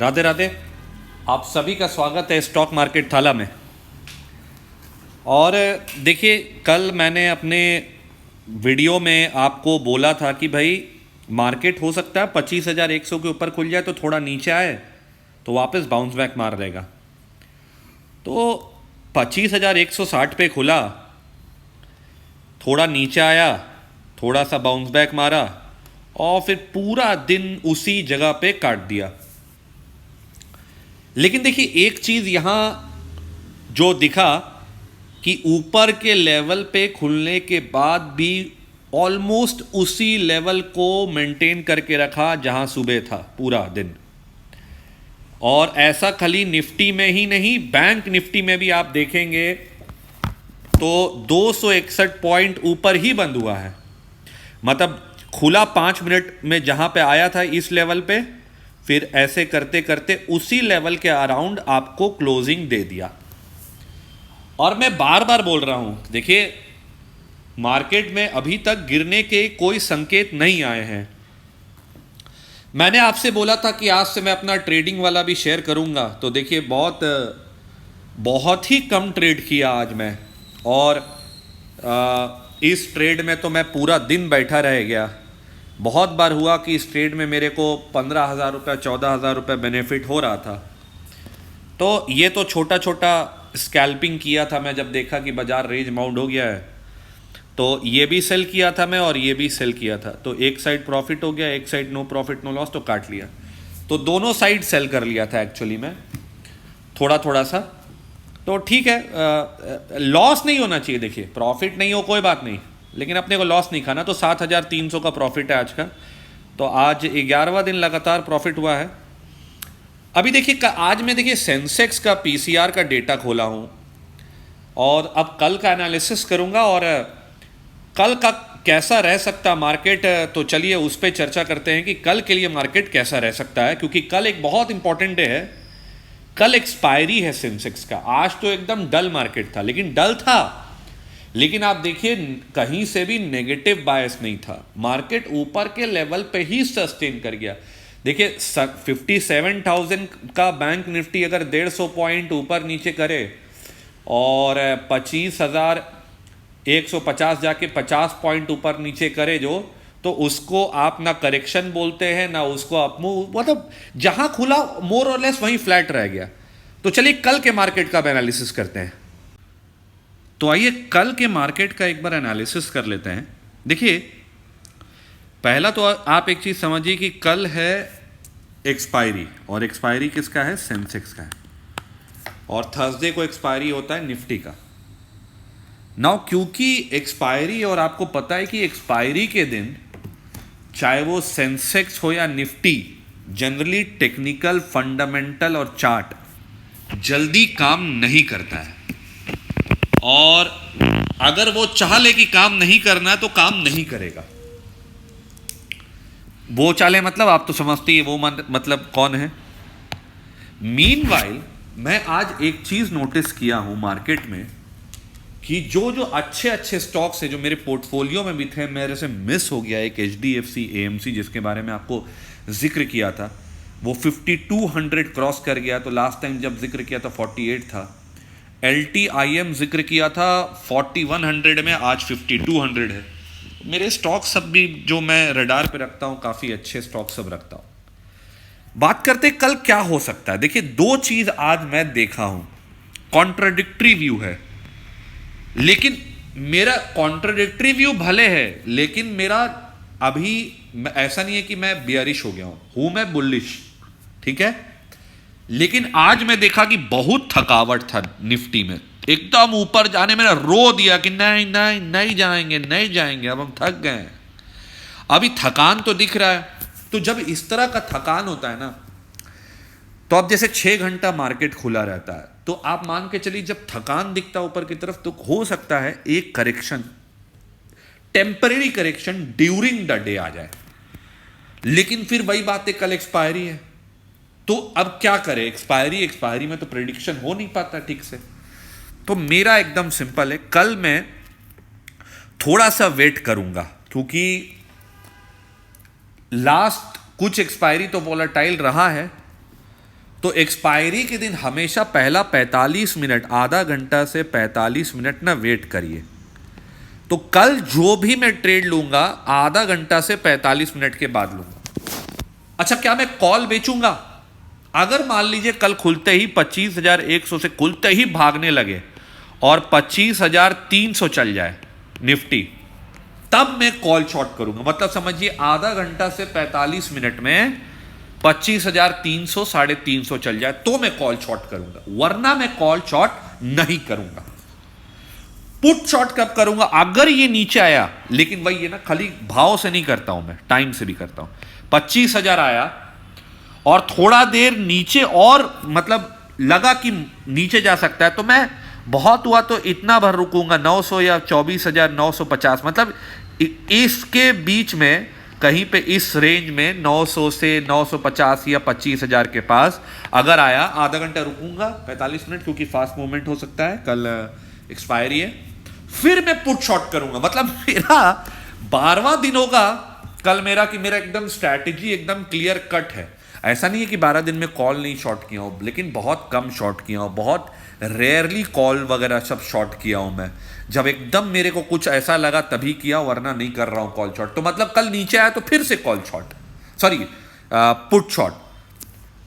राधे राधे। आप सभी का स्वागत है स्टॉक मार्केट थाला में। और देखिए, कल मैंने अपने वीडियो में आपको बोला था कि भाई मार्केट हो सकता है 25,100 के ऊपर खुल जाए तो थोड़ा नीचे आए तो वापस बाउंस बैक मार देगा। तो 25,160 पे खुला, थोड़ा नीचे आया, थोड़ा सा बाउंस बैक मारा और फिर पूरा दिन उसी जगह पे काट दिया। लेकिन देखिए, एक चीज़ यहाँ जो दिखा कि ऊपर के लेवल पे खुलने के बाद भी ऑलमोस्ट उसी लेवल को मेंटेन करके रखा जहाँ सुबह था पूरा दिन। और ऐसा खाली निफ्टी में ही नहीं, बैंक निफ्टी में भी आप देखेंगे तो 261 पॉइंट ऊपर ही बंद हुआ है। मतलब खुला 5 मिनट में जहाँ पे आया था इस लेवल पे, फिर ऐसे करते करते उसी लेवल के अराउंड आपको क्लोजिंग दे दिया। और मैं बार बार बोल रहा हूं, देखिए मार्केट में अभी तक गिरने के कोई संकेत नहीं आए हैं। मैंने आपसे बोला था कि आज से मैं अपना ट्रेडिंग वाला भी शेयर करूंगा, तो देखिए बहुत ही कम ट्रेड किया आज मैं। और इस ट्रेड में तो मैं पूरा दिन बैठा रह गया। बहुत बार हुआ कि इस ट्रेड में मेरे को 15,000 रुपये 14,000 रुपये बेनिफिट हो रहा था। तो ये तो छोटा छोटा स्कैल्पिंग किया था मैं, जब देखा कि बाजार रेंज बाउंड हो गया है तो ये भी सेल किया था मैं और ये भी सेल किया था। तो एक साइड प्रॉफिट हो गया, एक side no profit no loss, तो काट लिया। तो दोनों साइड सेल कर लिया था एक्चुअली मैं, थोड़ा थोड़ा सा। तो ठीक है, लॉस नहीं होना चाहिए। देखिए, प्रॉफिट नहीं हो कोई बात नहीं, लेकिन अपने को लॉस नहीं खाना। तो 7,300 का प्रॉफिट है आज का। तो आज 11वां दिन लगातार प्रॉफिट हुआ है। अभी देखिए, आज मैं देखिए सेंसेक्स का पीसीआर का डेटा खोला हूं और अब कल का एनालिसिस करूंगा। और कल का कैसा रह सकता मार्केट, तो चलिए उस पर चर्चा करते हैं कि कल के लिए मार्केट कैसा रह सकता है। क्योंकि कल एक बहुत इंपॉर्टेंट डे है। कल एक्सपायरी है सेंसेक्स का। आज तो एकदम डल मार्केट था, लेकिन डल था, लेकिन आप देखिए कहीं से भी नेगेटिव बायस नहीं था। मार्केट ऊपर के लेवल पे ही सस्टेन कर गया। देखिए 57,000 का बैंक निफ्टी अगर 150 पॉइंट ऊपर नीचे करे और 25,150 जाके 50 पॉइंट ऊपर नीचे करे जो, तो उसको आप ना करेक्शन बोलते हैं ना उसको आप मतलब जहां खुला मोर और लेस वहीं फ्लैट रह गया। तो चलिए कल के मार्केट का एनालिसिस करते हैं। तो आइए कल के मार्केट का एक बार एनालिसिस कर लेते हैं। देखिए, पहला तो आप एक चीज़ समझिए कि कल है एक्सपायरी, और एक्सपायरी किसका है? सेंसेक्स का है। और थर्सडे को एक्सपायरी होता है निफ्टी का। नाउ क्योंकि एक्सपायरी, और आपको पता है कि एक्सपायरी के दिन चाहे वो सेंसेक्स हो या निफ्टी, जनरली टेक्निकल, फंडामेंटल और चार्ट जल्दी काम नहीं करता है। और अगर वो चाह ले कि काम नहीं करना है तो काम नहीं करेगा। वो चाले मतलब आप तो समझती है वो मतलब कौन है। मीनवाइल मैं आज एक चीज नोटिस किया हूं मार्केट में कि जो जो अच्छे अच्छे स्टॉक्स है जो मेरे पोर्टफोलियो में भी थे, मेरे से मिस हो गया एक HDFC AMC, जिसके बारे में आपको जिक्र किया था। वो 5200 क्रॉस कर गया। तो लास्ट टाइम जब जिक्र किया था 48 था। LTIM जिक्र किया था 4100 में, आज 5200 है। मेरे स्टॉक सब भी जो मैं रडार पे रखता हूं, काफ़ी अच्छे स्टॉक सब रखता हूं। बात करते कल क्या हो सकता है। देखिए, दो चीज़ आज मैं देखा हूं। कॉन्ट्राडिक्टरी व्यू है, लेकिन मेरा कॉन्ट्राडिक्टरी व्यू भले है, लेकिन मेरा अभी ऐसा नहीं है कि मैं बियरिश हो गया हूं मैं बुलिश, ठीक है। लेकिन आज मैं देखा कि बहुत थकावट था निफ्टी में। एकदम ऊपर जाने में रो दिया कि नहीं नहीं नहीं जाएंगे नहीं जाएंगे, अब हम थक गए हैं। अभी थकान तो दिख रहा है। तो जब इस तरह का थकान होता है ना, तो अब जैसे 6 घंटा मार्केट खुला रहता है, तो आप मान के चलिए जब थकान दिखता है ऊपर की तरफ, तो हो सकता है एक correction, temporary correction during the day आ जाए। लेकिन फिर वही बात है, कल एक्सपायरी है, तो अब क्या करें। एक्सपायरी में तो प्रेडिक्शन हो नहीं पाता ठीक से। तो मेरा एकदम सिंपल है, कल मैं थोड़ा सा वेट करूंगा, क्योंकि लास्ट कुछ एक्सपायरी तो वोलेटाइल रहा है। तो एक्सपायरी के दिन हमेशा पहला 45 मिनट, आधा घंटा से 45 मिनट ना वेट करिए। तो कल जो भी मैं ट्रेड लूंगा आधा घंटा से 45 मिनट के बाद लूंगा। अच्छा, क्या मैं कॉल बेचूंगा? अगर मान लीजिए कल खुलते ही 25,100 से खुलते ही भागने लगे और 25,300 चल जाए निफ्टी, तब मैं कॉल शॉर्ट करूंगा। मतलब समझिए आधा घंटा से 45 मिनट में 25,300 350 चल जाए तो मैं कॉल शॉर्ट करूंगा, वरना मैं कॉल शॉर्ट नहीं करूंगा। पुट शॉर्ट कब करूंगा? अगर ये नीचे आया, लेकिन वही है ना, खाली भाव से नहीं करता हूं मैं, टाइम से भी करता हूं। 25,000 आया और थोड़ा देर नीचे और मतलब लगा कि नीचे जा सकता है, तो मैं बहुत हुआ तो इतना भर रुकूंगा, 900 या 24,950, मतलब इसके बीच में कहीं पे इस रेंज में 900 से 950 या 25,000 के पास अगर आया, आधा घंटा रुकूंगा 45 मिनट, क्योंकि फास्ट मूवमेंट हो सकता है, कल एक्सपायरी है। फिर मैं पुट शॉर्ट करूंगा। मतलब मेरा 12वां दिन होगा कल मेरा, कि मेरा एकदम स्ट्रैटेजी एकदम क्लियर कट है। ऐसा नहीं है कि 12 दिन में कॉल नहीं शॉर्ट किया हूं, लेकिन बहुत कम शॉर्ट किया हूं, बहुत रेयरली कॉल वगैरह सब शॉर्ट किया हूं मैं। जब एकदम मेरे को कुछ ऐसा लगा तभी किया, वरना नहीं कर रहा हूं कॉल शॉर्ट। तो मतलब कल नीचे आया तो फिर से call short, sorry put short.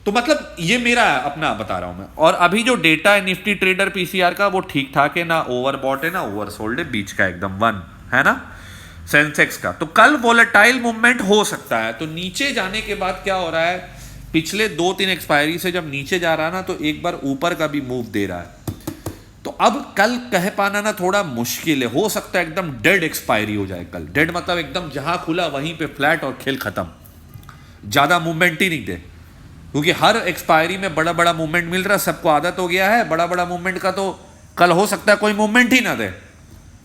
तो मतलब ये मेरा अपना बता रहा हूं मैं। और अभी जो डेटा है निफ्टी ट्रेडर पीसीआर का, वो ठीक ठाक है, ना ओवरबॉट है ना ओवरसोल्ड है, बीच का एकदम 1 है ना सेंसेक्स का। तो कल वोलेटाइल मूवमेंट हो सकता है। तो नीचे जाने के बाद क्या हो रहा है, पिछले 2-3 एक्सपायरी से जब नीचे जा रहा है ना, तो एक बार ऊपर का भी मूव दे रहा है। तो अब कल कह पाना ना थोड़ा मुश्किल है, हो सकता है एकदम डेड एक्सपायरी हो जाए कल। डेड मतलब एकदम जहां खुला वहीं पे फ्लैट और खेल खत्म, ज्यादा मूवमेंट ही नहीं दे, क्योंकि हर एक्सपायरी में बड़ा बड़ा मूवमेंट मिल रहा है, सबको आदत हो गया है बड़ा बड़ा मूवमेंट का। तो कल हो सकता है कोई मूवमेंट ही ना दे,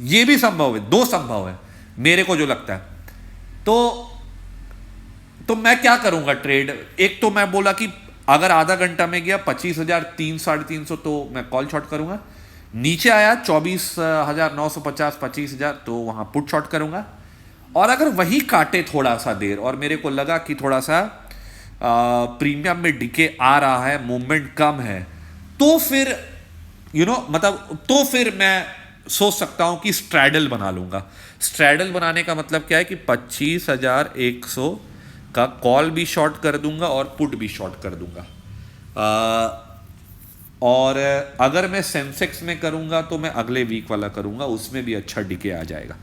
ये भी संभव है, 2 संभव है मेरे को जो लगता है। तो मैं क्या करूंगा ट्रेड? एक तो मैं बोला कि अगर आधा घंटा में गया 25,300 तो मैं कॉल शॉर्ट करूंगा। नीचे आया 24,950 25,000 तो वहां पुट शॉर्ट करूंगा। और अगर वही काटे थोड़ा सा देर और मेरे को लगा कि थोड़ा सा प्रीमियम में डिके आ रहा है, मूवमेंट कम है, तो फिर मतलब तो फिर मैं सोच सकता हूं कि स्ट्रैडल बना लूंगा। स्ट्रैडल बनाने का मतलब क्या है कि 25,100 का कॉल भी शॉर्ट कर दूंगा और पुट भी शॉर्ट कर दूंगा। और अगर मैं सेंसेक्स में करूंगा तो मैं अगले वीक वाला करूंगा, उसमें भी अच्छा डिके आ जाएगा।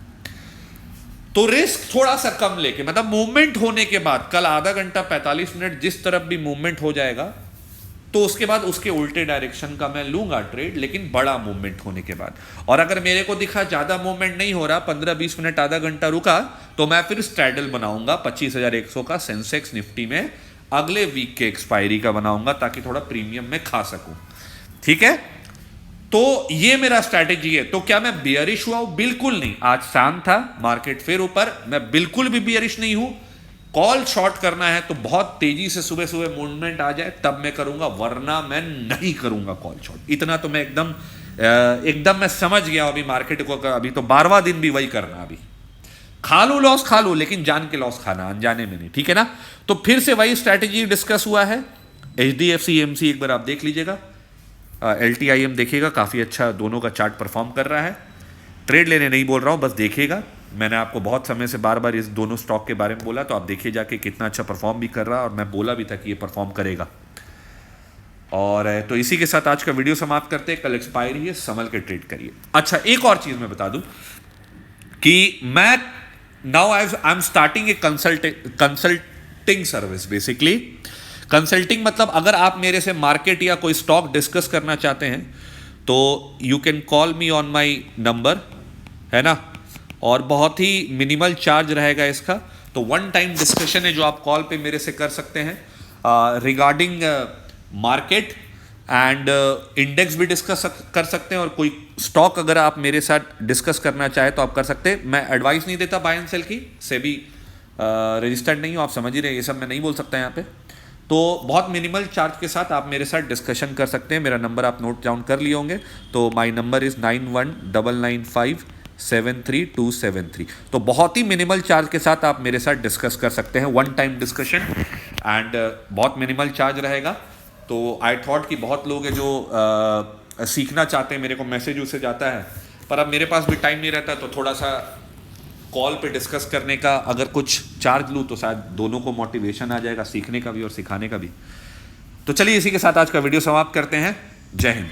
तो रिस्क थोड़ा सा कम लेके, मतलब मूवमेंट होने के बाद कल आधा घंटा 45 मिनट जिस तरफ भी मूवमेंट हो जाएगा, तो उसके बाद उसके उल्टे डायरेक्शन का मैं लूंगा ट्रेड, लेकिन बड़ा मूवमेंट होने के बाद। और अगर मेरे को दिखा ज्यादा मूवमेंट नहीं हो रहा, 15-20 मिनट आधा घंटा रुका, तो मैं फिर स्ट्रैडल बनाऊंगा 25,100 का सेंसेक्स निफ्टी में, अगले वीक के एक्सपायरी का बनाऊंगा, ताकि थोड़ा प्रीमियम में खा सकूं। ठीक है, तो ये मेरा स्ट्रैटेजी है। तो क्या मैं बियरिश हुआ हूं? बिल्कुल नहीं। आज शांत था, मार्केट फिर ऊपर, मैं बिल्कुल भी बियरिश नहीं हूं। कॉल शॉर्ट करना है तो बहुत तेजी से सुबह सुबह मूवमेंट आ जाए तब मैं करूंगा, वरना मैं नहीं करूंगा कॉल शॉर्ट। इतना तो मैं एकदम मैं समझ गया अभी मार्केट को। अभी तो 12वां दिन भी वही करना, अभी खा लूं लॉस खा लूं, लेकिन जान के लॉस खाना, अनजाने में नहीं। ठीक है ना? तो फिर से वही स्ट्रैटेजी डिस्कस हुआ है। HDFC AMC एक बार आप देख लीजिएगा, LTIM देखिएगा, काफ़ी अच्छा दोनों का चार्ट परफॉर्म कर रहा है। ट्रेड लेने नहीं बोल रहा हूँ, बस देखिएगा। मैंने आपको बहुत समय से बार बार इस दोनों स्टॉक के बारे में बोला, तो आप देखिए जाके कितना अच्छा परफॉर्म भी कर रहा है, और मैं बोला भी था कि ये परफॉर्म करेगा। और तो इसी के साथ आज का वीडियो समाप्त करते हैं। कल एक्सपायरी है, संभल के ट्रेड करिए। अच्छा, एक और चीज़ मैं बता दूं कि मैं now I am starting A consulting service. Basically consulting मतलब अगर आप मेरे से मार्केट या कोई स्टॉक डिस्कस करना चाहते हैं तो you can call me on my number, है ना? और बहुत ही मिनिमल चार्ज रहेगा इसका। तो 1 टाइम डिस्कशन है जो आप कॉल पे मेरे से कर सकते हैं रिगार्डिंग मार्केट एंड इंडेक्स भी डिस्कस कर सकते हैं, और कोई स्टॉक अगर आप मेरे साथ डिस्कस करना चाहे तो आप कर सकते हैं। मैं एडवाइस नहीं देता बाय एंड सेल की, सेबी रजिस्टर्ड नहीं हो, आप समझ ही रहे, ये सब मैं नहीं बोल सकता यहाँ पे। तो बहुत मिनिमल चार्ज के साथ आप मेरे साथ डिस्कशन कर सकते हैं। मेरा नंबर आप नोट डाउन कर लिए होंगे, तो माय नंबर इज़ 9199573273। तो बहुत ही मिनिमल चार्ज के साथ आप मेरे साथ डिस्कस कर सकते हैं, 1 टाइम डिस्कशन, एंड बहुत मिनिमल चार्ज रहेगा। तो आई थॉट कि बहुत लोग हैं जो सीखना चाहते हैं, मेरे को मैसेज उससे जाता है, पर अब मेरे पास भी टाइम नहीं रहता, तो थोड़ा सा कॉल पे डिस्कस करने का अगर कुछ चार्ज लूँ तो शायद दोनों को मोटिवेशन आ जाएगा, सीखने का भी और सिखाने का भी। तो चलिए इसी के साथ आज का वीडियो समाप्त करते हैं। जय हिंद।